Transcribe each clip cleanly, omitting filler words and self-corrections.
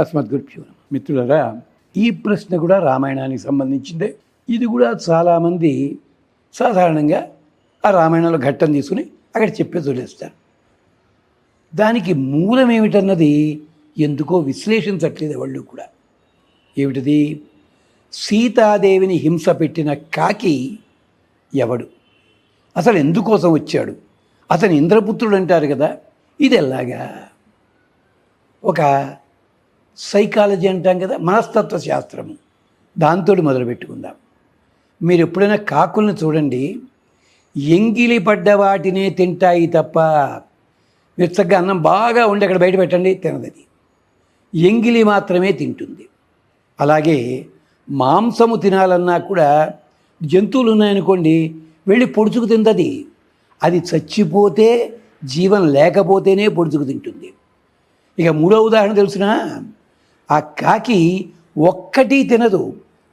అస్మద్గురుభ్యో నమః. మిత్రులారా, ఈ ప్రశ్న కూడా రామాయణానికి సంబంధించిందే. ఇది కూడా చాలామంది సాధారణంగా ఆ రామాయణంలో ఘట్టం తీసుకుని అక్కడ చెప్పే వదిలేస్తారు. దానికి మూలం ఏమిటన్నది ఎందుకో విశ్లేషించట్లేదు వాళ్ళు కూడా. ఏమిటిది? సీతాదేవిని హింస పెట్టిన కాకి ఎవడు? అసలు ఎందుకోసం వచ్చాడు? అతను ఇంద్రపుత్రుడు అంటారు కదా, ఇది ఎలాగా? ఒక సైకాలజీ అంటాం కదా, మనస్తత్వ శాస్త్రము, దాంతో మొదలు పెట్టుకుందాం. మీరు ఎప్పుడైనా కాకుల్ని చూడండి, ఎంగిలి పడ్డ వాటినే తింటాయి తప్ప, మీరు చక్కగా అన్నం బాగా ఉండి అక్కడ బయట పెట్టండి, తినదది. ఎంగిలి మాత్రమే తింటుంది. అలాగే మాంసము తినాలన్నా కూడా జంతువులు ఉన్నాయనుకోండి, వెళ్ళి పొడుచుకు తిందది. అది చచ్చిపోతే, జీవం లేకపోతేనే పొడుచుకు తింటుంది. ఇక మూడో ఉదాహరణ తెలుసునా? ఆ కాకి ఒక్కటి తినదు,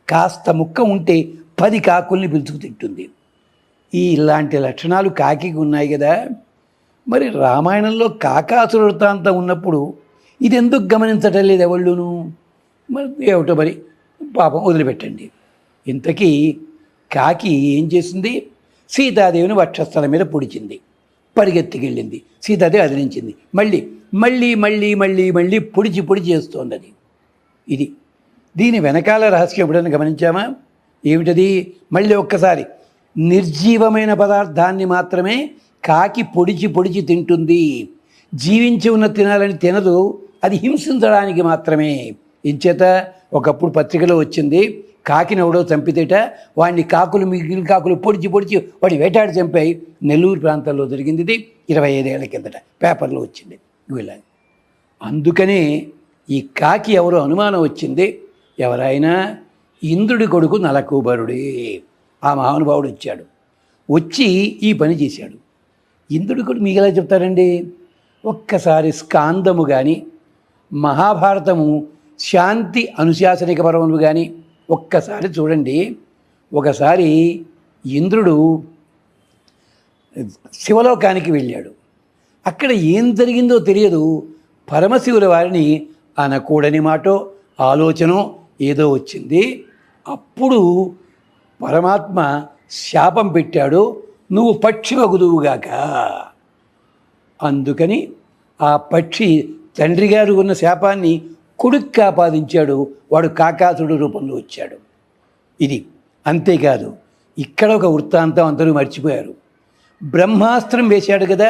కాస్త ముక్క ఉంటే 10 కాకుల్ని పిలుచుకు తింటుంది. ఇలాంటి లక్షణాలు కాకి ఉన్నాయి కదా. మరి రామాయణంలో కాకాసుర వృత్తాంతం ఉన్నప్పుడు ఇది ఎందుకు గమనించటం లేదు ఎవళ్ళును? మరి ఏమిటో మరి, పాపం వదిలిపెట్టండి. ఇంతకీ కాకి ఏం చేసింది? సీతాదేవిని వక్షస్థలం మీద పొడిచింది, పరిగెత్తికెళ్ళింది. సీతాదేవి అదిలించింది, మళ్ళీ మళ్ళీ మళ్ళీ మళ్ళీ మళ్ళీ పొడిచి పొడిచి చేస్తోంది అది. ఇది దీని వెనకాల రహస్యం ఎప్పుడైనా గమనించామా? ఏమిటది? మళ్ళీ ఒక్కసారి, నిర్జీవమైన పదార్థాన్ని మాత్రమే కాకి పొడిచి పొడిచి తింటుంది. జీవించి ఉన్న తినాలని తినదు, అది హింసించడానికి మాత్రమే. ఇంచేత ఒకప్పుడు పత్రికలో వచ్చింది, కాకిని ఎవడో చంపితేట వాడిని మిగిలిన కాకులు పొడిచి పొడిచి వాడి వేటాడి చంపాయి. నెల్లూరు ప్రాంతాల్లో జరిగింది ఇది, 25 ఏళ్ల కిందట పేపర్లో వచ్చింది. వీళ్ళ అందుకనే ఈ కాకి ఎవరో అనుమానం వచ్చింది. ఎవరైనా ఇంద్రుడి కొడుకు నలకూబరుడే, ఆ మహానుభావుడు వచ్చాడు. వచ్చి ఈ పని చేశాడు. ఇంద్రుడి కొడుకు మీకు ఎలా చెప్తారండి? ఒక్కసారి స్కాందము కానీ, మహాభారతము శాంతి అనుశాసనిక పర్వము కానీ ఒక్కసారి చూడండి. ఒకసారి ఇంద్రుడు శివలోకానికి వెళ్ళాడు. అక్కడ ఏం జరిగిందో తెలియదు. పరమశివుల వారిని అనకూడని మాటో ఆలోచనో ఏదో వచ్చింది. అప్పుడు పరమాత్మ శాపం పెట్టాడు, నువ్వు పక్షి వగుదువుగాక. అందుకని ఆ పక్షి తండ్రి గారు ఉన్న శాపాన్ని కొడుక్కి ఆపాదించాడు. వాడు కాకాసుడు రూపంలో వచ్చాడు. ఇది అంతేకాదు, ఇక్కడ ఒక వృత్తాంతం అందరూ మర్చిపోయారు. బ్రహ్మాస్త్రం వేశాడు కదా,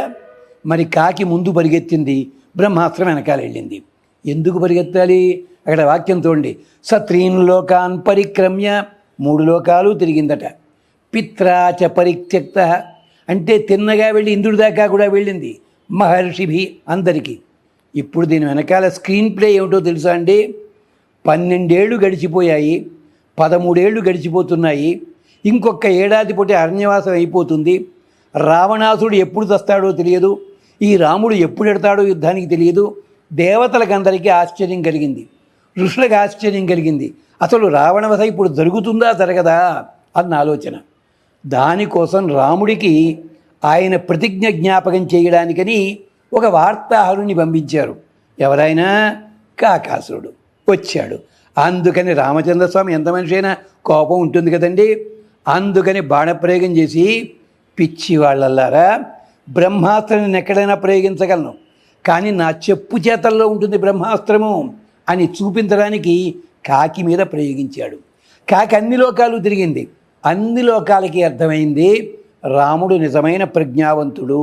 మరి కాకి ముందు పరిగెత్తింది, బ్రహ్మాస్త్రం వెనకాల వెళ్ళింది. ఎందుకు పరిగెత్తాలి? అక్కడ వాక్యం చూడండి, సత్రీన్ లోకాన్ పరిక్రమ్య, 3 లోకాలు తిరిగిందట. పిత్రాచ పరిత్యక్త అంటే తిన్నగా వెళ్ళి ఇంద్రుడి దాకా కూడా వెళ్ళింది, మహర్షిభి అందరికీ. ఇప్పుడు దీని వెనకాల స్క్రీన్ ప్లే ఏమిటో తెలుసా అండి? 12 ఏళ్ళు గడిచిపోయాయి, 13 ఏళ్ళు గడిచిపోతున్నాయి, ఇంకొక ఏడాది పొట్టి అరణ్యవాసం అయిపోతుంది. రావణాసుడు ఎప్పుడు చస్తాడో తెలియదు, ఈ రాముడు ఎప్పుడు ఎడతాడో యుద్ధానికి తెలియదు. దేవతలకందరికీ ఆశ్చర్యం కలిగింది, ఋషులకు ఆశ్చర్యం కలిగింది. అసలు రావణవధ ఇప్పుడు జరుగుతుందా జరగదా అన్న ఆలోచన. దానికోసం రాముడికి ఆయన ప్రతిజ్ఞ జ్ఞాపకం చేయడానికని ఒక వార్తాహరుని పంపించారు. ఎవరైనా? కాకాసురుడు వచ్చాడు. అందుకని రామచంద్రస్వామి ఎంత మనిషి అయినా కోపం ఉంటుంది కదండి. అందుకని బాణప్రయోగం చేసి, పిచ్చి వాళ్ళల్లారా, బ్రహ్మాస్త్రాన్ని ఎక్కడైనా ప్రయోగించగలను, కానీ నా చెప్పు చేతల్లో ఉంటుంది బ్రహ్మాస్త్రము అని చూపించడానికి కాకి మీద ప్రయోగించాడు. కాకి అన్ని లోకాలు తిరిగింది, అన్ని లోకాలకి అర్థమైంది రాముడు నిజమైన ప్రజ్ఞావంతుడు,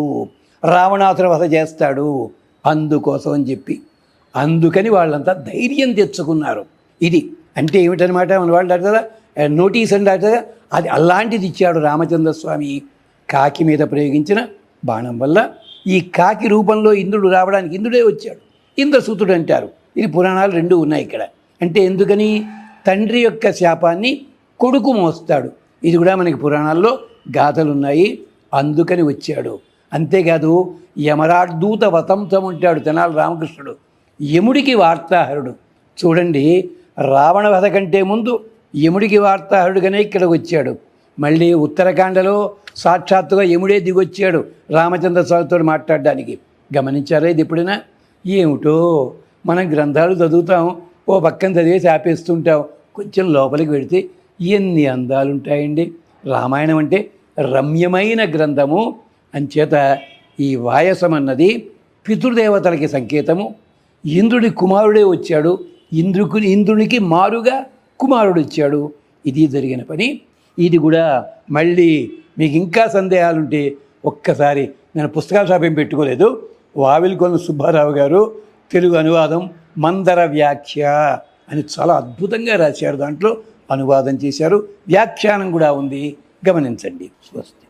రావణాసుర వధ చేస్తాడు. అందుకోసం అని చెప్పి అందుకని వాళ్ళంతా ధైర్యం తెచ్చుకున్నారు. ఇది అంటే ఏమిటనమాట? మన వాళ్ళు అంటారా నోటీస్ అంటారు కదా, అది అలాంటిది ఇచ్చాడు రామచంద్రస్వామి. కాకి మీద ప్రయోగించిన బాణం వల్ల ఈ కాకి రూపంలో ఇంద్రుడు రావడానికి ఇంద్రుడే వచ్చాడు. ఇంద్రసూతుడు అంటారు. ఇది పురాణాలు 2 ఉన్నాయి ఇక్కడ. అంటే ఎందుకని? తండ్రి యొక్క శాపాన్ని కొడుకు మోస్తాడు. ఇది కూడా మనకి పురాణాల్లో గాథలు ఉన్నాయి. అందుకని వచ్చాడు. అంతేకాదు, యమరాడ్దూత వతంసం ఉంటాడు తెనాలి రామకృష్ణుడు, యముడికి వార్తాహరుడు. చూడండి, రావణ వధ కంటే ముందు యముడికి వార్తాహరుడుగానే ఇక్కడికి వచ్చాడు. మళ్ళీ ఉత్తరాఖండలో సాక్షాత్తుగా యముడే దిగొచ్చాడు రామచంద్ర స్వామితో మాట్లాడడానికి. గమనించారా ఇది ఎప్పుడైనా? ఏమిటో మనం గ్రంథాలు చదువుతాం, ఓ పక్కన చదివేసి ఆపేస్తుంటాం. కొంచెం లోపలికి వెడితే ఎన్ని అందాలు ఉంటాయండి. రామాయణం అంటే రమ్యమైన గ్రంథము. అంచేత ఈ వాయసం అన్నది పితృదేవతలకి సంకేతము. ఇంద్రుడి కుమారుడే వచ్చాడు, ఇంద్రునికి మారుగా కుమారుడు వచ్చాడు. ఇది జరిగిన పని. ఇది కూడా మళ్ళీ మీకు ఇంకా సందేహాలుంటే ఒక్కసారి, నేను పుస్తకాల షాప్ ఏం పెట్టుకోలేదు, వావిలికొండ సుబ్బారావు గారు తెలుగు అనువాదం మందర వ్యాఖ్య అని చాలా అద్భుతంగా రాశారు. దాంట్లో అనువాదం చేశారు, వ్యాఖ్యానం కూడా ఉంది, గమనించండి. స్వస్తి.